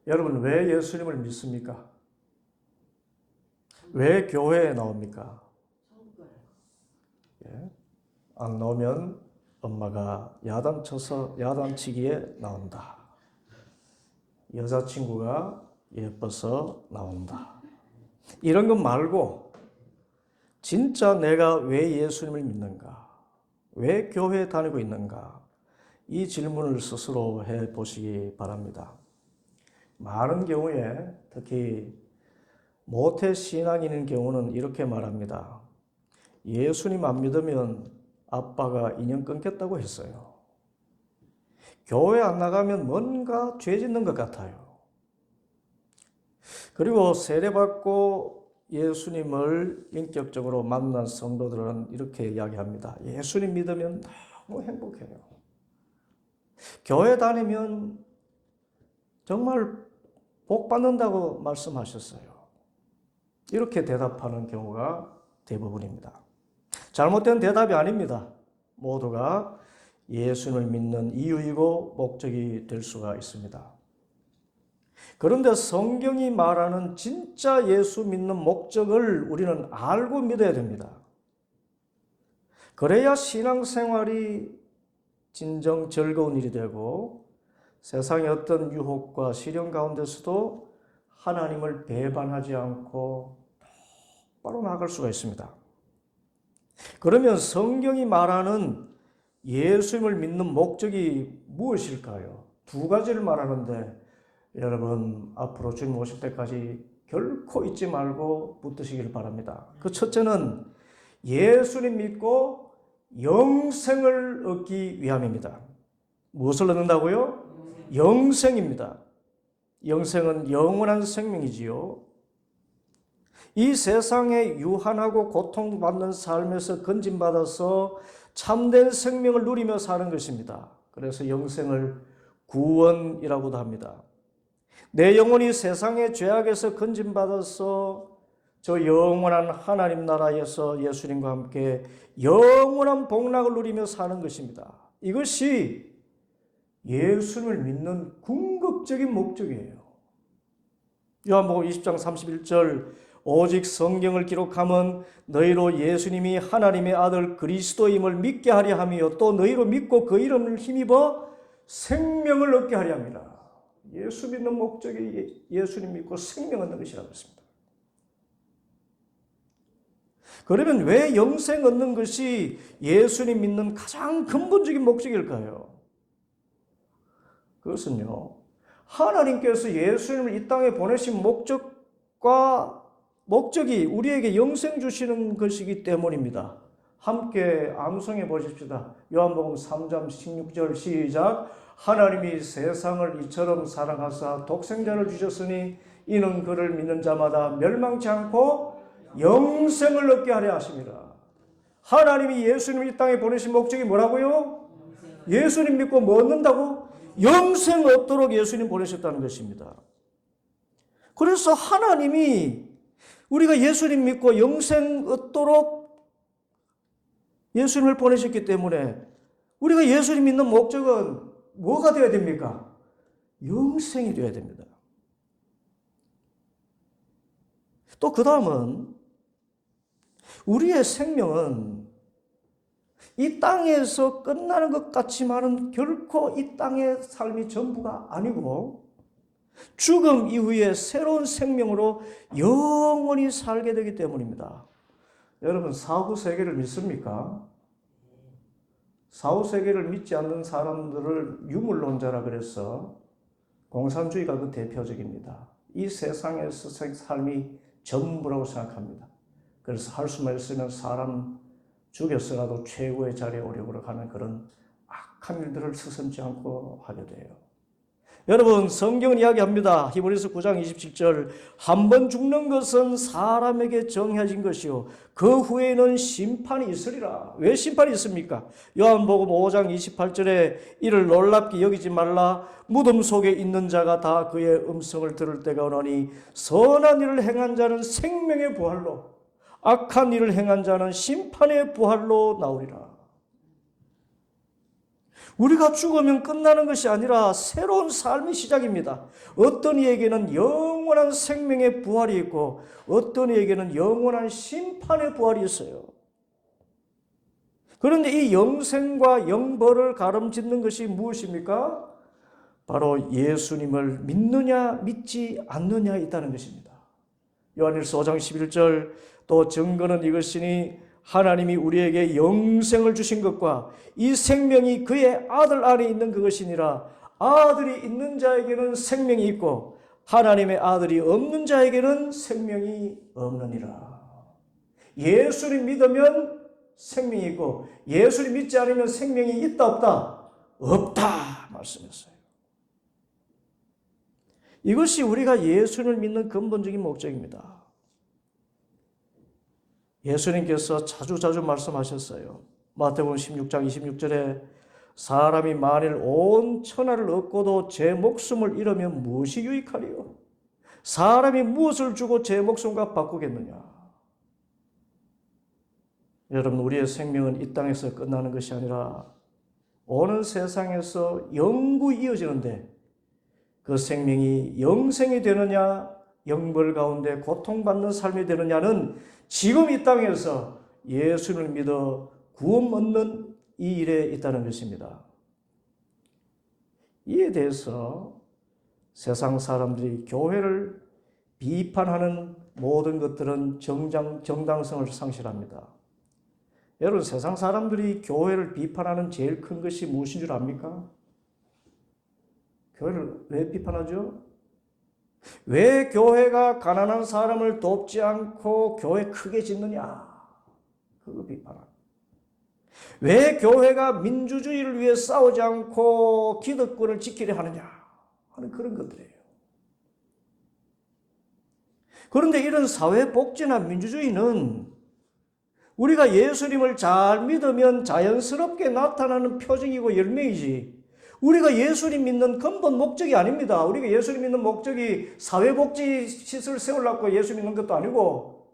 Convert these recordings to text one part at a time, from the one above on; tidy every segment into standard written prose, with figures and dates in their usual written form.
여러분, 왜 예수님을 믿습니까? 왜 교회에 나옵니까? 예? 안 나오면 엄마가 야단쳐서 야단치기에 나온다. 여자친구가 예뻐서 나온다. 이런 것 말고 진짜 내가 왜 예수님을 믿는가? 왜 교회에 다니고 있는가? 이 질문을 스스로 해보시기 바랍니다. 많은 경우에 특히 모태신앙인인 경우는 이렇게 말합니다. 예수님 안 믿으면 아빠가 인연 끊겠다고 했어요. 교회 안 나가면 뭔가 죄 짓는 것 같아요. 그리고 세례받고 예수님을 인격적으로 만난 성도들은 이렇게 이야기합니다. 예수님 믿으면 너무 행복해요. 교회 다니면 정말 복 받는다고 말씀하셨어요. 이렇게 대답하는 경우가 대부분입니다. 잘못된 대답이 아닙니다. 모두가 예수님을 믿는 이유이고 목적이 될 수가 있습니다. 그런데 성경이 말하는 진짜 예수 믿는 목적을 우리는 알고 믿어야 됩니다. 그래야 신앙생활이 진정 즐거운 일이 되고 세상의 어떤 유혹과 시련 가운데서도 하나님을 배반하지 않고 똑바로 나아갈 수가 있습니다. 그러면 성경이 말하는 예수님을 믿는 목적이 무엇일까요? 두 가지를 말하는데 여러분 앞으로 주님 오실 때까지 결코 잊지 말고 붙드시기를 바랍니다. 그 첫째는 예수님 믿고 영생을 얻기 위함입니다. 무엇을 얻는다고요? 영생입니다. 영생은 영원한 생명이지요. 이 세상에 유한하고 고통받는 삶에서 건진받아서 참된 생명을 누리며 사는 것입니다. 그래서 영생을 구원이라고도 합니다. 내 영혼이 세상의 죄악에서 건진받아서 저 영원한 하나님 나라에서 예수님과 함께 영원한 복락을 누리며 사는 것입니다. 이것이 예수님을 믿는 궁극적인 목적이에요. 요한복음 20장 31절 오직 성경을 기록함은 너희로 예수님이 하나님의 아들 그리스도임을 믿게 하려 함이요 또 너희로 믿고 그 이름을 힘입어 생명을 얻게 하려 함이라. 예수 믿는 목적이 예수님 믿고 생명 얻는 것이라고 했습니다. 그러면 왜 영생 얻는 것이 예수님 믿는 가장 근본적인 목적일까요? 그것은요, 하나님께서 예수님을 이 땅에 보내신 목적이 우리에게 영생 주시는 것이기 때문입니다. 함께 암송해 보십시다. 요한복음 3장 16절 시작. 하나님이 세상을 이처럼 사랑하사 독생자를 주셨으니 이는 그를 믿는 자마다 멸망치 않고 영생을 얻게 하려 하심이라. 하나님이 예수님을 이 땅에 보내신 목적이 뭐라고요? 예수님 믿고 뭐 얻는다고? 영생 얻도록 예수님 보내셨다는 것입니다. 그래서 하나님이 우리가 예수님 믿고 영생 얻도록 예수님을 보내셨기 때문에 우리가 예수님 믿는 목적은 뭐가 되어야 됩니까? 영생이 되어야 됩니다. 또 그 다음은 우리의 생명은 이 땅에서 끝나는 것 같지만은 결코 이 땅의 삶이 전부가 아니고 죽음 이후에 새로운 생명으로 영원히 살게 되기 때문입니다. 여러분 사후세계를 믿습니까? 사후세계를 믿지 않는 사람들을 유물론자라 그래서 공산주의가 그 대표적입니다. 이 세상에서 삶이 전부라고 생각합니다. 그래서 할 수만 있으면 사람 죽였어라도 최고의 자리에 오려고 하는 그런 악한 일들을 서슴지 않고 하게 돼요. 여러분 성경은 이야기합니다. 히브리서 9장 27절 한 번 죽는 것은 사람에게 정해진 것이요 그 후에는 심판이 있으리라. 왜 심판이 있습니까? 요한복음 5장 28절에 이를 놀랍게 여기지 말라. 무덤 속에 있는 자가 다 그의 음성을 들을 때가 오나니 선한 일을 행한 자는 생명의 부활로 악한 일을 행한 자는 심판의 부활로 나오리라. 우리가 죽으면 끝나는 것이 아니라 새로운 삶의 시작입니다. 어떤 이에게는 영원한 생명의 부활이 있고 어떤 이에게는 영원한 심판의 부활이 있어요. 그런데 이 영생과 영벌을 가름짓는 것이 무엇입니까? 바로 예수님을 믿느냐 믿지 않느냐에 있다는 것입니다. 요한일서 5장 11절 또 증거는 이것이니 하나님이 우리에게 영생을 주신 것과 이 생명이 그의 아들 안에 있는 그것이니라. 아들이 있는 자에게는 생명이 있고 하나님의 아들이 없는 자에게는 생명이 없느니라. 예수를 믿으면 생명이 있고 예수를 믿지 않으면 생명이 있다 없다? 없다 말씀했어요. 이것이 우리가 예수를 믿는 근본적인 목적입니다. 예수님께서 자주 말씀하셨어요. 마태복음 16장 26절에 사람이 만일 온 천하를 얻고도 제 목숨을 잃으면 무엇이 유익하리요? 사람이 무엇을 주고 제 목숨과 바꾸겠느냐? 여러분, 우리의 생명은 이 땅에서 끝나는 것이 아니라 오는 세상에서 영구히 이어지는데 그 생명이 영생이 되느냐 영벌 가운데 고통받는 삶이 되느냐는 지금 이 땅에서 예수를 믿어 구원 얻는 이 일에 있다는 것입니다. 이에 대해서 세상 사람들이 교회를 비판하는 모든 것들은 정당성을 상실합니다. 여러분, 세상 사람들이 교회를 비판하는 제일 큰 것이 무엇인 줄 압니까? 교회를 왜 비판하죠? 왜 교회가 가난한 사람을 돕지 않고 교회 크게 짓느냐? 그거 비판합니다. 왜 교회가 민주주의를 위해 싸우지 않고 기득권을 지키려 하느냐? 하는 그런 것들이에요. 그런데 이런 사회복지나 민주주의는 우리가 예수님을 잘 믿으면 자연스럽게 나타나는 표징이고 열매이지 우리가 예수님 믿는 근본 목적이 아닙니다. 우리가 예수님 믿는 목적이 사회복지 시설 세우려고 예수 믿는 것도 아니고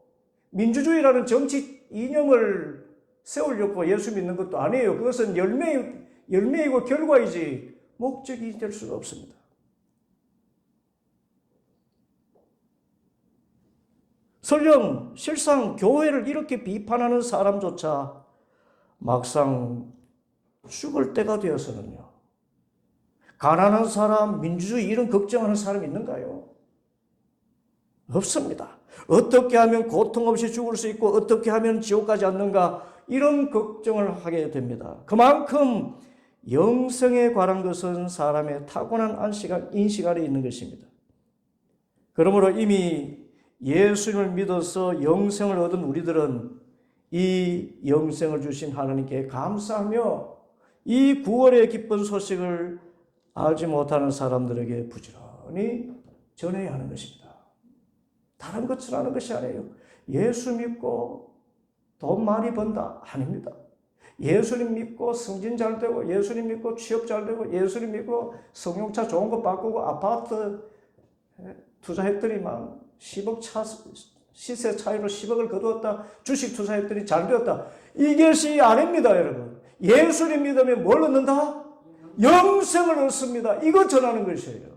민주주의라는 정치 이념을 세우려고 예수 믿는 것도 아니에요. 그것은 열매이고 결과이지 목적이 될 수가 없습니다. 설령 실상 교회를 이렇게 비판하는 사람조차 막상 죽을 때가 되어서는요. 가난한 사람, 민주주의 이런 걱정하는 사람이 있는가요? 없습니다. 어떻게 하면 고통 없이 죽을 수 있고 어떻게 하면 지옥 가지 않는가 이런 걱정을 하게 됩니다. 그만큼 영생에 관한 것은 사람의 타고난 인식 아래 있는 것입니다. 그러므로 이미 예수님을 믿어서 영생을 얻은 우리들은 이 영생을 주신 하나님께 감사하며 이 구원의 기쁜 소식을 알지 못하는 사람들에게 부지런히 전해야 하는 것입니다. 다른 것을 하는 것이 아니에요. 예수 믿고 돈 많이 번다? 아닙니다. 예수님 믿고 승진 잘 되고 예수님 믿고 취업 잘 되고 예수님 믿고 승용차 좋은 거 바꾸고 아파트 투자했더니 막 10억 시세 차이로 10억을 거두었다. 주식 투자했더니 잘 되었다. 이것이 아닙니다, 여러분. 예수님 믿으면 뭘 얻는다? 영생을 얻습니다. 이거 전하는 것이에요.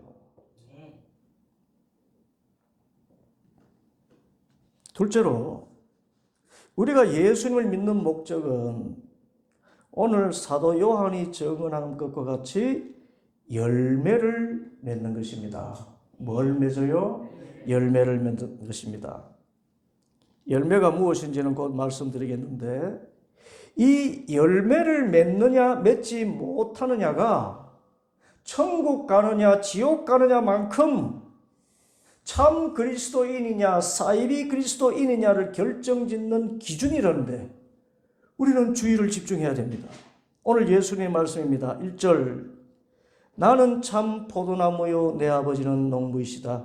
둘째로 우리가 예수님을 믿는 목적은 오늘 사도 요한이 증언한 것과 같이 열매를 맺는 것입니다. 뭘 맺어요? 열매를 맺는 것입니다. 열매가 무엇인지는 곧 말씀드리겠는데 이 열매를 맺느냐 맺지 못하느냐가 천국 가느냐 지옥 가느냐만큼 참 그리스도인이냐 사이비 그리스도인이냐를 결정짓는 기준이라는데 우리는 주의를 집중해야 됩니다. 오늘 예수님의 말씀입니다. 1절 나는 참 포도나무요 내 아버지는 농부이시다.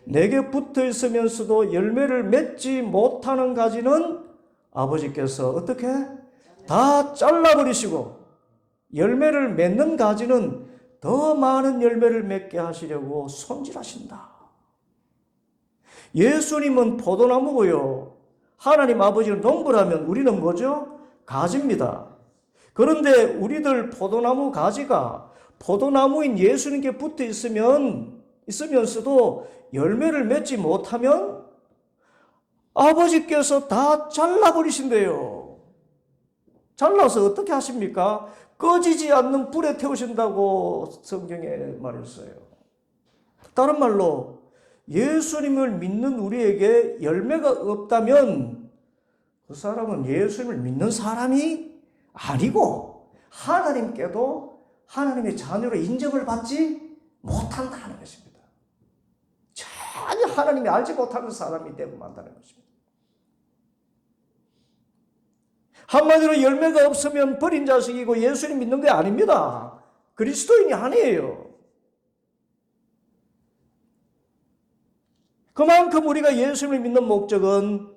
내게 붙어 있으면서도 열매를 맺지 못하는 가지는 아버지께서 어떻게? 다 잘라버리시고 열매를 맺는 가지는 더 많은 열매를 맺게 하시려고 손질하신다. 예수님은 포도나무고요. 하나님 아버지는 농부라면 우리는 뭐죠? 가지입니다. 그런데 우리들 포도나무 가지가 포도나무인 예수님께 붙어 있으면서도 열매를 맺지 못하면 아버지께서 다 잘라버리신대요. 잘라서 어떻게 하십니까? 꺼지지 않는 불에 태우신다고 성경에 말했어요. 다른 말로 예수님을 믿는 우리에게 열매가 없다면 그 사람은 예수님을 믿는 사람이 아니고 하나님께도 하나님의 자녀로 인정을 받지 못한다는 것입니다. 전혀 하나님이 알지 못하는 사람이 되고 만다는 것입니다. 한마디로 열매가 없으면 버린 자식이고 예수님 믿는 게 아닙니다. 그리스도인이 아니에요. 그만큼 우리가 예수님을 믿는 목적은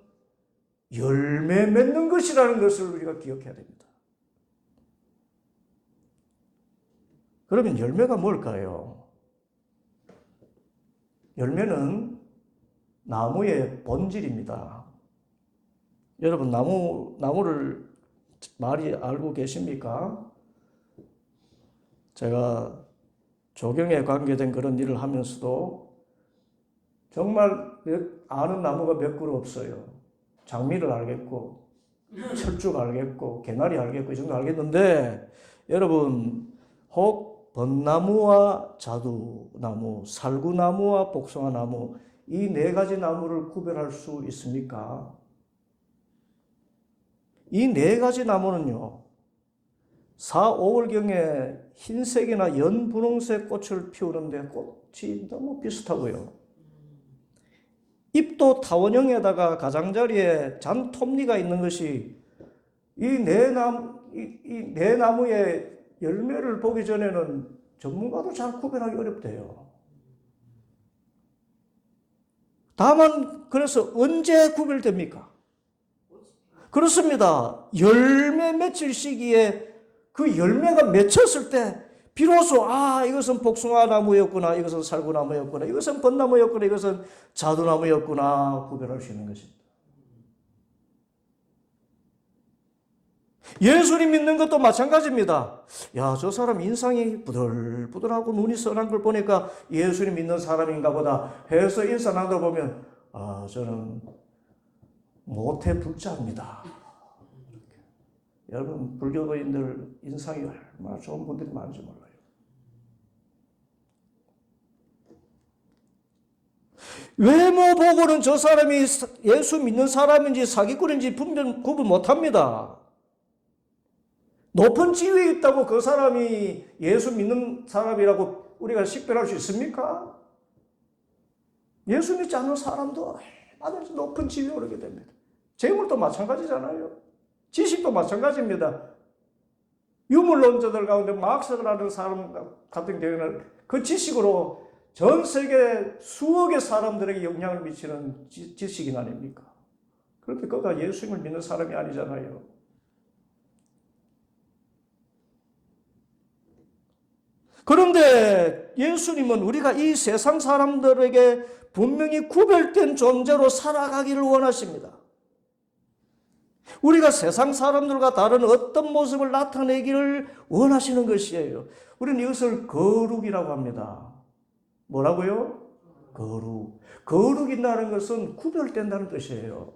열매 맺는 것이라는 것을 우리가 기억해야 됩니다. 그러면 열매가 뭘까요? 열매는 나무의 본질입니다. 여러분 나무를 많이 알고 계십니까? 제가 조경에 관계된 그런 일을 하면서도 정말 아는 나무가 몇 그루 없어요. 장미를 알겠고 철쭉 알겠고 개나리 알겠고 이 정도 알겠는데 여러분 혹 벚나무와 자두나무, 살구나무와 복숭아나무 이 네 가지 나무를 구별할 수 있습니까? 이 네 가지 나무는요 4, 5월경에 흰색이나 연분홍색 꽃을 피우는데 꽃이 너무 비슷하고요. 잎도 타원형에다가 가장자리에 잔톱니가 있는 것이 이 네 나무의 열매를 보기 전에는 전문가도 잘 구별하기 어렵대요. 다만 그래서 언제 구별됩니까? 그렇습니다. 열매 맺힐 시기에 그 열매가 맺혔을 때 비로소 이것은 복숭아나무였구나, 이것은 살구나무였구나, 이것은 벚나무였구나, 이것은 자두나무였구나 구별할 수 있는 것입니다. 예수님 믿는 것도 마찬가지입니다. 야, 저 사람 인상이 부들부들하고 눈이 선한 걸 보니까 예수님 믿는 사람인가 보다 해서 인사 나눠보면 저는 모태 불자입니다. 여러분 불교도인들 인상이 얼마나 좋은 분들이 많은지 몰라요. 외모 보고는 저 사람이 예수 믿는 사람인지 사기꾼인지 구분 못합니다. 높은 지위에 있다고 그 사람이 예수 믿는 사람이라고 우리가 식별할 수 있습니까? 예수 믿지 않는 사람도 얼마든지 높은 지위에 오르게 됩니다. 재물도 마찬가지잖아요. 지식도 마찬가지입니다. 유물론자들 가운데 마크스를 하는 사람 같은 경우는 그 지식으로 전 세계 수억의 사람들에게 영향을 미치는 지식인 아닙니까? 그런데 그가 예수님을 믿는 사람이 아니잖아요. 그런데 예수님은 우리가 이 세상 사람들에게 분명히 구별된 존재로 살아가기를 원하십니다. 우리가 세상 사람들과 다른 어떤 모습을 나타내기를 원하시는 것이에요. 우리는 이것을 거룩이라고 합니다. 뭐라고요? 거룩. 거룩이라는 것은 구별된다는 뜻이에요.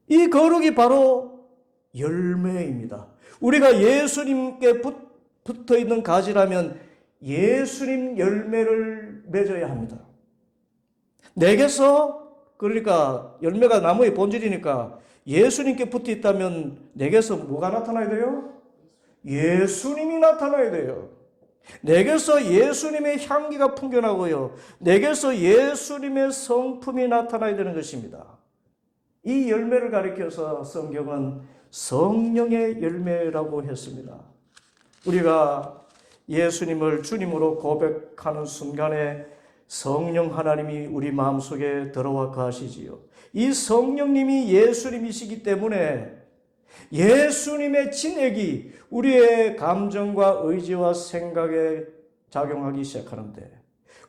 이 거룩이 바로 열매입니다. 우리가 예수님께 붙어 있는 가지라면 예수님 열매를 맺어야 합니다. 내게서 그러니까 열매가 나무의 본질이니까 예수님께 붙어 있다면 내게서 뭐가 나타나야 돼요? 예수님이 나타나야 돼요. 내게서 예수님의 향기가 풍겨나고요. 내게서 예수님의 성품이 나타나야 되는 것입니다. 이 열매를 가리켜서 성경은 성령의 열매라고 했습니다. 우리가 예수님을 주님으로 고백하는 순간에 성령 하나님이 우리 마음속에 들어와 거하시지요. 이 성령님이 예수님이시기 때문에 예수님의 진액이 우리의 감정과 의지와 생각에 작용하기 시작하는데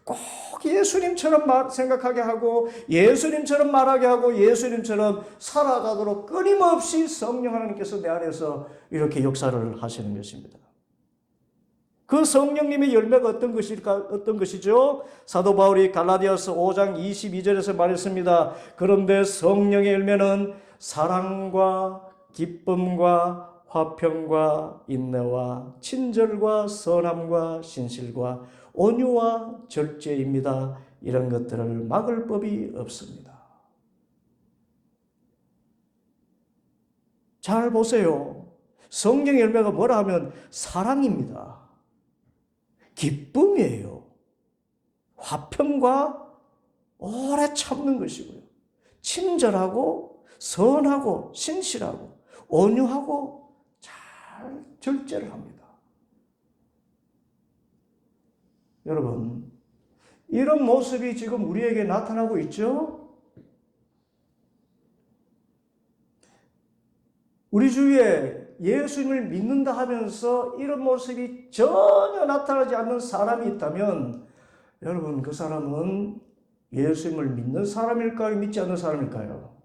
꼭 예수님처럼 생각하게 하고 예수님처럼 말하게 하고 예수님처럼 살아가도록 끊임없이 성령 하나님께서 내 안에서 이렇게 역사를 하시는 것입니다. 그 성령님의 열매가 어떤 것이죠? 사도 바울이 갈라디아서 5장 22절에서 말했습니다. 그런데 성령의 열매는 사랑과 기쁨과 화평과 인내와 친절과 선함과 신실과 온유와 절제입니다. 이런 것들을 막을 법이 없습니다. 잘 보세요. 성령의 열매가 뭐라 하면 사랑입니다. 기쁨이에요. 화평과 오래 참는 것이고요. 친절하고 선하고 신실하고 온유하고 잘 절제를 합니다. 여러분, 이런 모습이 지금 우리에게 나타나고 있죠? 우리 주위에 예수님을 믿는다 하면서 이런 모습이 전혀 나타나지 않는 사람이 있다면 여러분, 그 사람은 예수님을 믿는 사람일까요? 믿지 않는 사람일까요?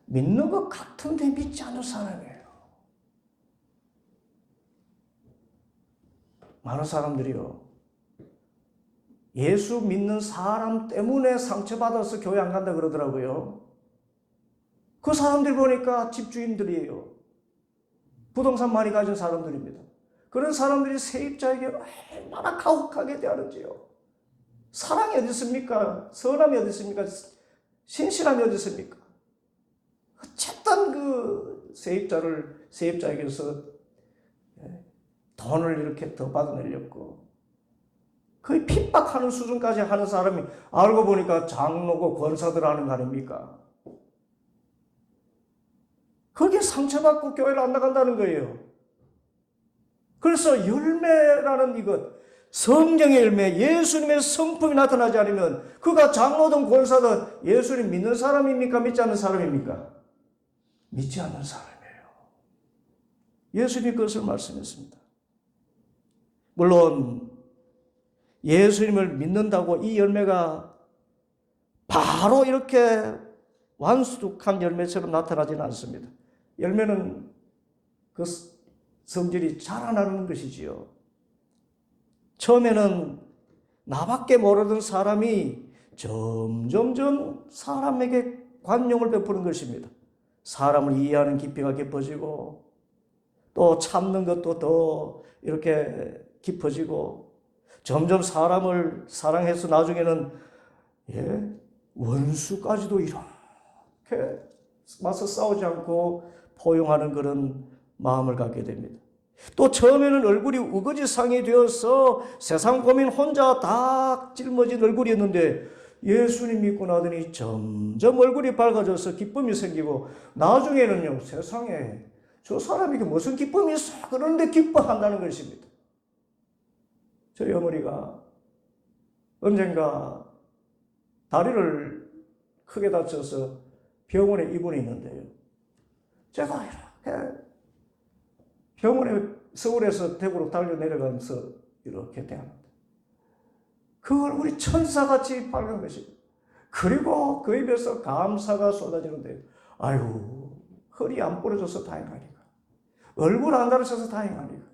믿는 것 같은데 믿지 않는 사람이에요. 많은 사람들이요, 예수 믿는 사람 때문에 상처받아서 교회 안 간다 그러더라고요. 그 사람들 보니까 집주인들이에요. 부동산 많이 가진 사람들입니다. 그런 사람들이 세입자에게 얼마나 가혹하게 대하는지요. 사랑이 어디 있습니까? 선함이 어디 있습니까? 신실함이 어디 있습니까? 어쨌든 그 세입자에게서 돈을 이렇게 더 받아내려고 거의 핍박하는 수준까지 하는 사람이 알고 보니까 장로고 권사들 하는 거 아닙니까? 거기에 상처받고 교회를 안 나간다는 거예요. 그래서 열매라는 이것, 성령의 열매, 예수님의 성품이 나타나지 않으면 그가 장로든 권사든 예수님 믿는 사람입니까? 믿지 않는 사람입니까? 믿지 않는 사람이에요. 예수님이 그것을 말씀했습니다. 물론 예수님을 믿는다고 이 열매가 바로 이렇게 완숙한 열매처럼 나타나지는 않습니다. 열매는 그 성질이 자라나는 것이지요. 처음에는 나밖에 모르던 사람이 점점점 사람에게 관용을 베푸는 것입니다. 사람을 이해하는 깊이가 깊어지고 또 참는 것도 더 이렇게 깊어지고 점점 사람을 사랑해서 나중에는 원수까지도 이렇게 맞서 싸우지 않고 포용하는 그런 마음을 갖게 됩니다. 또 처음에는 얼굴이 우거지상이 되어서 세상 고민 혼자 다 짊어진 얼굴이었는데 예수님 믿고 나더니 점점 얼굴이 밝아져서 기쁨이 생기고 나중에는요, 세상에 저 사람에게 무슨 기쁨이 있어? 그런데 기뻐한다는 것입니다. 저희 어머니가 언젠가 다리를 크게 다쳐서 병원에 입원해 있는데요. 제가 이렇게 병원에 서울에서 대구로 달려 내려가면서 이렇게 대합니다. 그 얼굴이 천사같이 밝은 것입니다. 그리고 그 입에서 감사가 쏟아지는데요. 아이고, 허리 안 부러져서 다행하니까. 얼굴 안 다르셔서 다행하니까.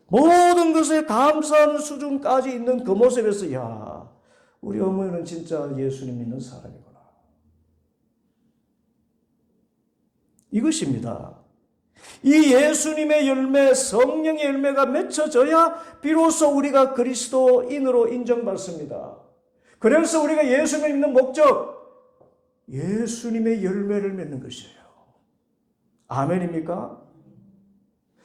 모든 것에 감사하는 수준까지 있는 그 모습에서 야, 우리 어머니는 진짜 예수님 믿는 사람이구나. 이것입니다. 이 예수님의 열매, 성령의 열매가 맺혀져야 비로소 우리가 그리스도인으로 인정받습니다. 그래서 우리가 예수님을 믿는 목적, 예수님의 열매를 맺는 것이에요. 아멘입니까?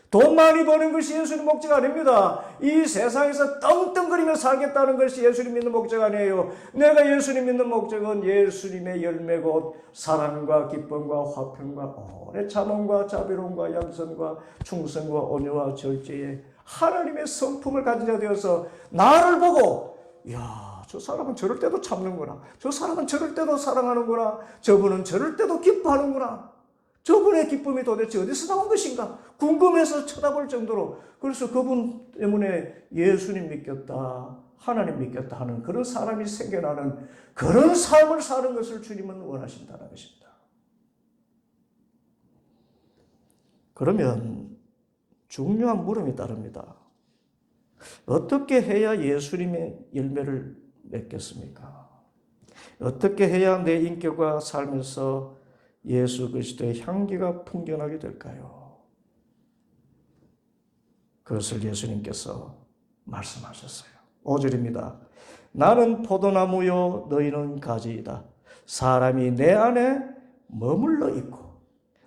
돈 많이 버는 것이 예수님 목적 아닙니다. 이 세상에서 떵떵거리며 살겠다는 것이 예수님 믿는 목적 아니에요. 내가 예수님 믿는 목적은 예수님의 열매고 사랑과 기쁨과 화평과 오래 참음과 자비로움과 양선과 충성과 온유와 절제의 하나님의 성품을 가진 자 되어서 나를 보고 이야, 저 사람은 저럴 때도 참는구나. 저 사람은 저럴 때도 사랑하는구나. 저분은 저럴 때도 기뻐하는구나. 저분의 기쁨이 도대체 어디서 나온 것인가 궁금해서 쳐다볼 정도로, 그래서 그분 때문에 예수님 믿겠다, 하나님 믿겠다 하는 그런 사람이 생겨나는 그런 삶을 사는 것을 주님은 원하신다는 것입니다. 그러면 중요한 물음이 따릅니다. 어떻게 해야 예수님의 열매를 맺겠습니까? 어떻게 해야 내 인격과 삶에서 예수 그리스도의 향기가 풍겨나게 될까요? 그것을 예수님께서 말씀하셨어요. 5절입니다. 나는 포도나무요 너희는 가지이다. 사람이 내 안에 머물러 있고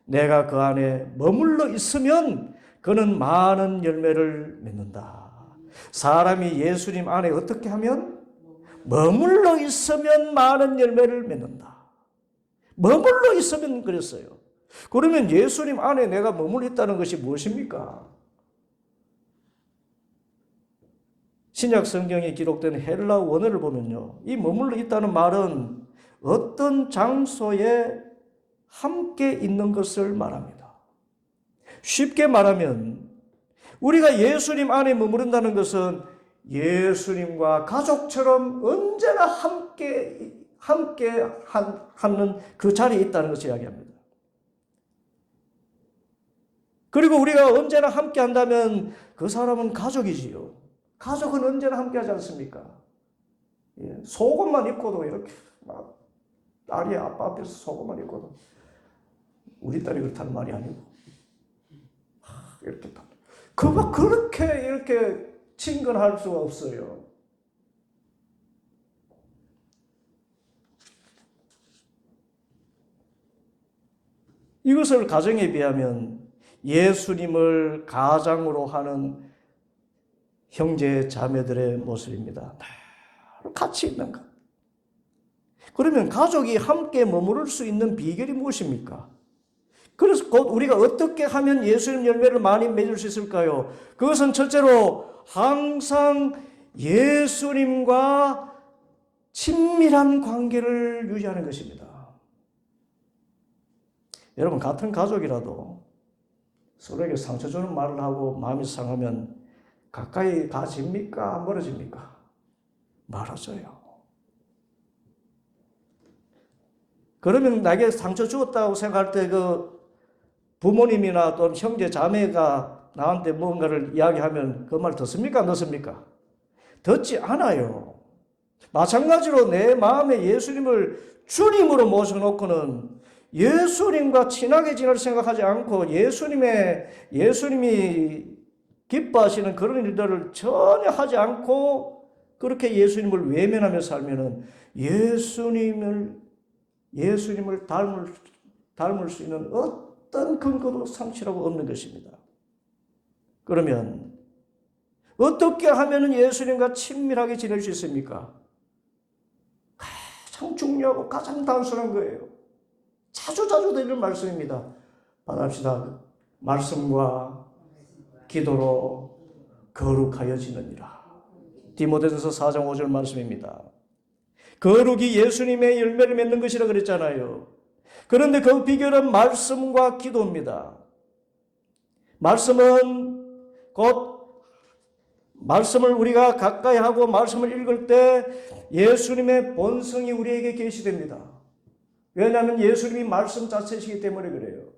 내가 그 안에 머물러 있으면 그는 많은 열매를 맺는다. 사람이 예수님 안에 어떻게 하면? 머물러 있으면 많은 열매를 맺는다. 머물러 있으면 그랬어요. 그러면 예수님 안에 내가 머물러 있다는 것이 무엇입니까? 신약 성경에 기록된 헬라 원어를 보면요, 이 머물러 있다는 말은 어떤 장소에 함께 있는 것을 말합니다. 쉽게 말하면 우리가 예수님 안에 머무른다는 것은 예수님과 가족처럼 언제나 함께 하는 그 자리에 있다는 것을 이야기합니다. 그리고 우리가 언제나 함께 한다면 그 사람은 가족이지요. 가족은 언제나 함께 하지 않습니까? 속옷만 입고도 이렇게 막 딸이 아빠 앞에서 속옷만 입고도, 우리 딸이 그렇다는 말이 아니고 이렇게 그거 그렇게 이렇게 친근할 수가 없어요. 이것을 가정에 비하면 예수님을 가장으로 하는 형제 자매들의 모습입니다. 같이 있는 것. 그러면 가족이 함께 머무를 수 있는 비결이 무엇입니까? 그래서 곧 우리가 어떻게 하면 예수님 열매를 많이 맺을 수 있을까요? 그것은 첫째로 항상 예수님과 친밀한 관계를 유지하는 것입니다. 여러분, 같은 가족이라도 서로에게 상처 주는 말을 하고 마음이 상하면 가까이 가집니까? 멀어집니까? 멀어져요. 그러면 나에게 상처 주었다고 생각할 때 그 부모님이나 또는 형제 자매가 나한테 뭔가를 이야기하면 그 말 듣습니까? 안 듣습니까? 듣지 않아요. 마찬가지로 내 마음에 예수님을 주님으로 모셔놓고는 예수님과 친하게 지낼 생각하지 않고 예수님이 기뻐하시는 그런 일들을 전혀 하지 않고 그렇게 예수님을 외면하며 살면은 예수님을 닮을 수 있는 어떤 근거도 상실하고 없는 것입니다. 그러면 어떻게 하면 예수님과 친밀하게 지낼 수 있습니까? 가장 중요하고 가장 단순한 거예요. 자주 드리는 말씀입니다. 받합시다. 말씀과 기도로 거룩하여지느니라. 디모데전서 4장 5절 말씀입니다. 거룩이 예수님의 열매를 맺는 것이라 그랬잖아요. 그런데 그 비결은 말씀과 기도입니다. 말씀은 곧 말씀을 우리가 가까이 하고 말씀을 읽을 때 예수님의 본성이 우리에게 계시됩니다. 왜냐하면 예수님이 말씀 자체이시기 때문에 그래요.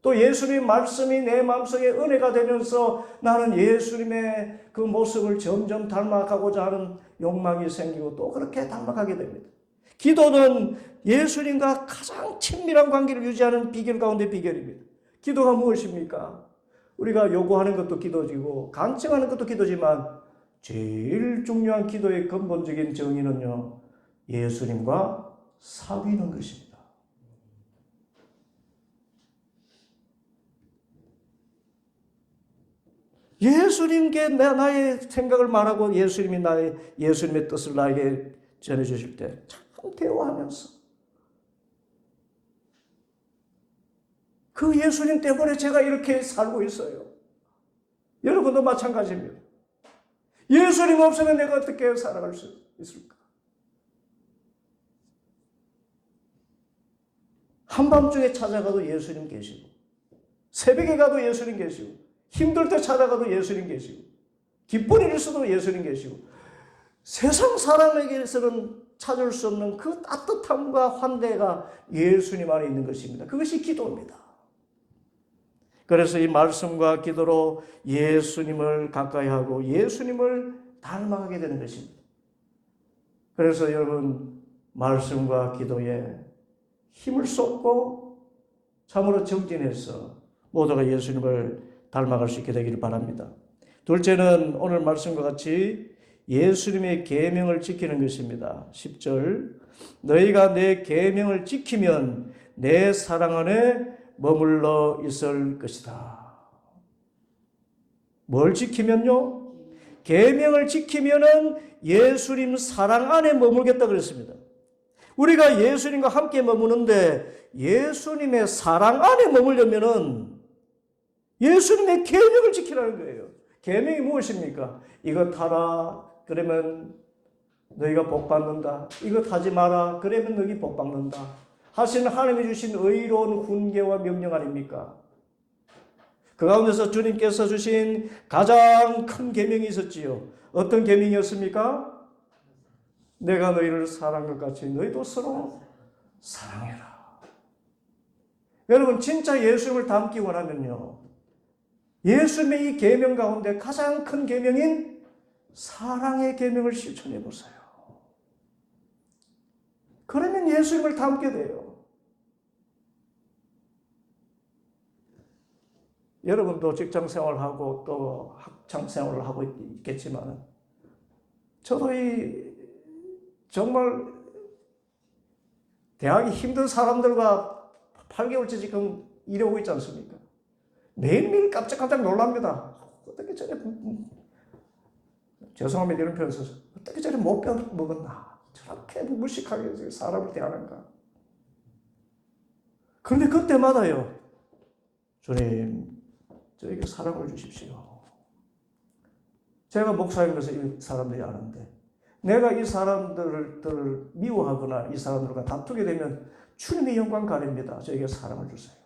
또 예수님의 말씀이 내 마음속에 은혜가 되면서 나는 예수님의 그 모습을 점점 닮아가고자 하는 욕망이 생기고 또 그렇게 닮아가게 됩니다. 기도는 예수님과 가장 친밀한 관계를 유지하는 비결 가운데 비결입니다. 기도가 무엇입니까? 우리가 요구하는 것도 기도지고 간청하는 것도 기도지만 제일 중요한 기도의 근본적인 정의는요, 예수님과 사귀는 것입니다. 예수님께 나의 생각을 말하고 예수님의 뜻을 나에게 전해주실 때 참 대화하면서 그 예수님 때문에 제가 이렇게 살고 있어요. 여러분도 마찬가지입니다. 예수님 없으면 내가 어떻게 살아갈 수 있을까? 한밤중에 찾아가도 예수님 계시고, 새벽에 가도 예수님 계시고, 힘들 때 찾아가도 예수님 계시고, 기쁜 일일 수도 예수님 계시고, 세상 사람에게서는 찾을 수 없는 그 따뜻함과 환대가 예수님 안에 있는 것입니다. 그것이 기도입니다. 그래서 이 말씀과 기도로 예수님을 가까이 하고 예수님을 닮아가게 되는 것입니다. 그래서 여러분, 말씀과 기도에 힘을 쏟고 참으로 정진해서 모두가 예수님을 닮아갈 수 있게 되기를 바랍니다. 둘째는 오늘 말씀과 같이 예수님의 계명을 지키는 것입니다. 10절, 너희가 내 계명을 지키면 내 사랑 안에 머물러 있을 것이다. 뭘 지키면요? 계명을 지키면은 예수님 사랑 안에 머물겠다 그랬습니다. 우리가 예수님과 함께 머무는데 예수님의 사랑 안에 머물려면은 예수님의 계명을 지키라는 거예요. 계명이 무엇입니까? 이것 하라 그러면 너희가 복 받는다. 이것 하지 마라 그러면 너희 복 받는다. 하시는 하나님이 주신 의로운 훈계와 명령 아닙니까? 그 가운데서 주님께서 주신 가장 큰 계명이 있었지요. 어떤 계명이었습니까? 내가 너희를 사랑한 것 같이 너희도 서로 사랑해라. 여러분, 진짜 예수님을 닮기 원하면요, 예수님의 이 계명 가운데 가장 큰 계명인 사랑의 계명을 실천해 보세요. 그러면 예수님을 닮게 돼요. 여러분도 직장 생활하고 또 학창 생활을 하고 있겠지만, 저도 정말 대학이 힘든 사람들과 8개월째 지금 일하고 있지 않습니까? 매일매일 깜짝깜짝 놀랍니다. 어떻게 저래, 죄송합니다 이런 표현 써서, 어떻게 저래 못 먹었나? 저렇게 무식하게 사람을 대하는가? 그런데 그때마다요, 주님, 저에게 사랑을 주십시오. 제가 목사님에서 이 사람들이 아는데, 내가 이 사람들을 미워하거나 이 사람들과 다투게 되면 주님의 영광 가립니다. 저에게 사랑을 주세요.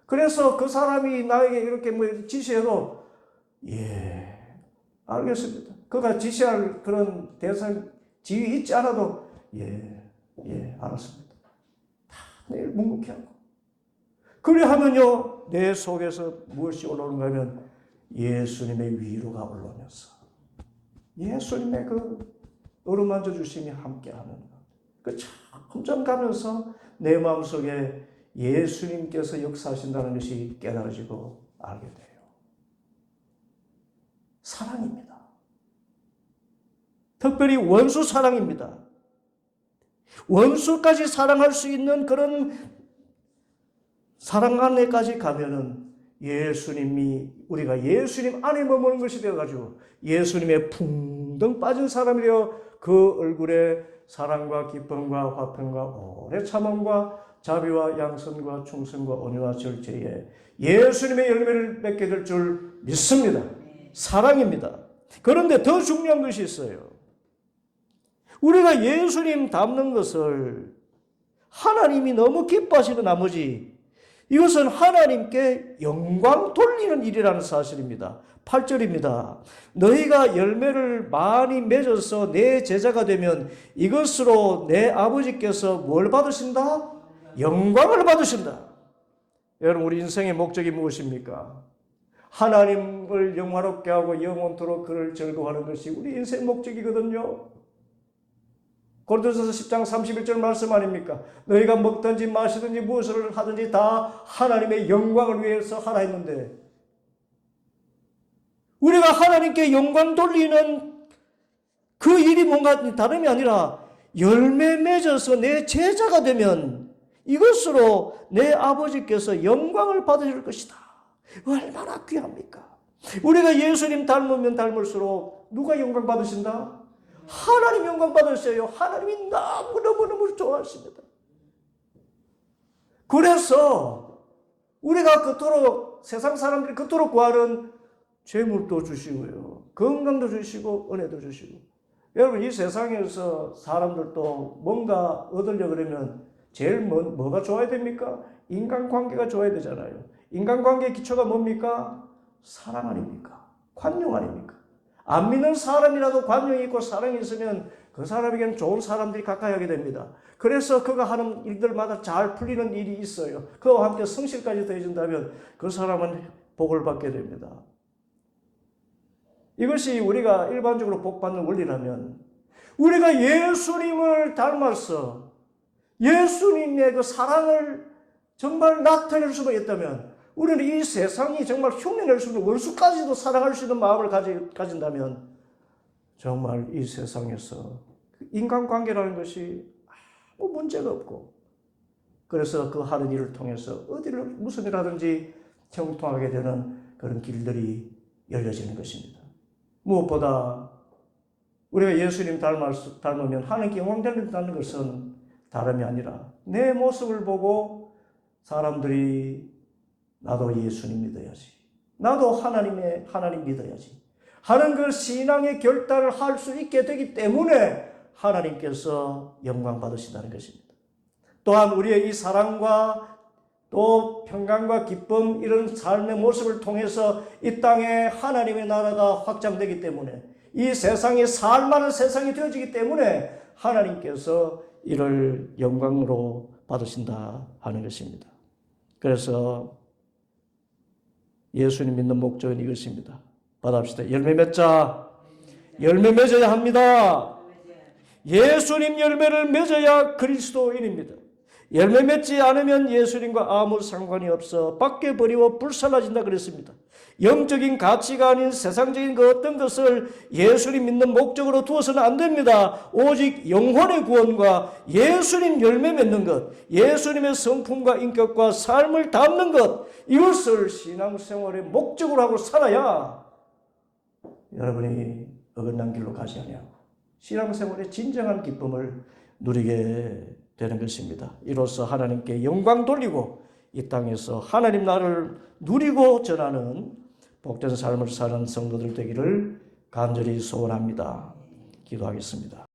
그래서 그 사람이 나에게 이렇게 지시해도, 예, 알겠습니다. 그가 지시할 그런 대상, 지위 있지 않아도, 예, 알았습니다. 다 내일 묵묵히 하고. 그래 하면요, 내 속에서 무엇이 올라오는가 하면 예수님의 위로가 올라오면서 예수님의 그 어루만져 주심이 함께하는 것. 그 점점 가면서 내 마음속에 예수님께서 역사하신다는 것이 깨달아지고 알게 돼요. 사랑입니다. 특별히 원수 사랑입니다. 원수까지 사랑할 수 있는 그런 사랑 안에까지 가면은 우리가 예수님 안에 머무는 것이 되어가지고 예수님의 풍덩 빠진 사람이 되어 그 얼굴에 사랑과 기쁨과 화평과 오래 참음과 자비와 양선과 충성과 온유와 절제에 예수님의 열매를 맺게 될 줄 믿습니다. 사랑입니다. 그런데 더 중요한 것이 있어요. 우리가 예수님 닮는 것을 하나님이 너무 기뻐하시는 나머지 이것은 하나님께 영광 돌리는 일이라는 사실입니다. 8절입니다. 너희가 열매를 많이 맺어서 내 제자가 되면 이것으로 내 아버지께서 뭘 받으신다? 영광을 받으신다. 여러분, 우리 인생의 목적이 무엇입니까? 하나님을 영화롭게 하고 영원토록 그를 즐거워하는 것이 우리 인생 목적이거든요. 고린도전서 10장 31절 말씀 아닙니까? 너희가 먹든지 마시든지 무엇을 하든지 다 하나님의 영광을 위해서 하라 했는데, 우리가 하나님께 영광 돌리는 그 일이 뭔가 다름이 아니라 열매 맺어서 내 제자가 되면 이것으로 내 아버지께서 영광을 받으실 것이다. 얼마나 귀합니까? 우리가 예수님 닮으면 닮을수록 누가 영광 받으신다? 하나님 영광 받으셔요. 하나님이 너무너무 좋아하십니다. 그래서 우리가 그토록 세상 사람들이 그토록 구하는 재물도 주시고요, 건강도 주시고 은혜도 주시고. 여러분, 이 세상에서 사람들도 뭔가 얻으려고 그러면 제일 뭐가 좋아야 됩니까? 인간관계가 좋아야 되잖아요. 인간관계의 기초가 뭡니까? 사랑 아닙니까? 관용 아닙니까? 안 믿는 사람이라도 관용이 있고 사랑이 있으면 그 사람에게는 좋은 사람들이 가까이 하게 됩니다. 그래서 그가 하는 일들마다 잘 풀리는 일이 있어요. 그와 함께 성실까지 더해진다면 그 사람은 복을 받게 됩니다. 이것이 우리가 일반적으로 복받는 원리라면 우리가 예수님을 닮아서 예수님의 그 사랑을 정말 나타낼 수만 있다면 우리는 이 세상이 정말 흉내낼 수 있는 원수까지도 사랑할 수 있는 마음을 가진다면 정말 이 세상에서 인간관계라는 것이 아무 문제가 없고 그래서 그 하는 일을 통해서 어디를 무슨 일 하든지 형통하게 되는 그런 길들이 열려지는 것입니다. 무엇보다 우리가 예수님 닮으면 하나님께 영광된다는 것은 다름이 아니라 내 모습을 보고 사람들이 나도 예수님 믿어야지, 나도 하나님 믿어야지 하는 그 신앙의 결단을 할 수 있게 되기 때문에 하나님께서 영광 받으신다는 것입니다. 또한 우리의 이 사랑과 또 평강과 기쁨 이런 삶의 모습을 통해서 이 땅에 하나님의 나라가 확장되기 때문에 이 세상이 살만한 세상이 되어지기 때문에 하나님께서 이를 영광으로 받으신다 하는 것입니다. 그래서 예수님 믿는 목적은 이것입니다. 받아봅시다. 열매 맺자. 열매 맺어야 합니다. 예수님 열매를 맺어야 그리스도인입니다. 열매 맺지 않으면 예수님과 아무 상관이 없어 밖에 버리고 불살라진다 그랬습니다. 영적인 가치가 아닌 세상적인 그 어떤 것을 예수님 믿는 목적으로 두어서는 안 됩니다. 오직 영혼의 구원과 예수님 열매 맺는 것, 예수님의 성품과 인격과 삶을 담는 것, 이것을 신앙생활의 목적으로 하고 살아야 여러분이 어긋난 길로 가지 아니하고 신앙생활의 진정한 기쁨을 누리게 되는 것입니다. 이로써 하나님께 영광 돌리고 이 땅에서 하나님 나라를 누리고 전하는 복된 삶을 사는 성도들 되기를 간절히 소원합니다. 기도하겠습니다.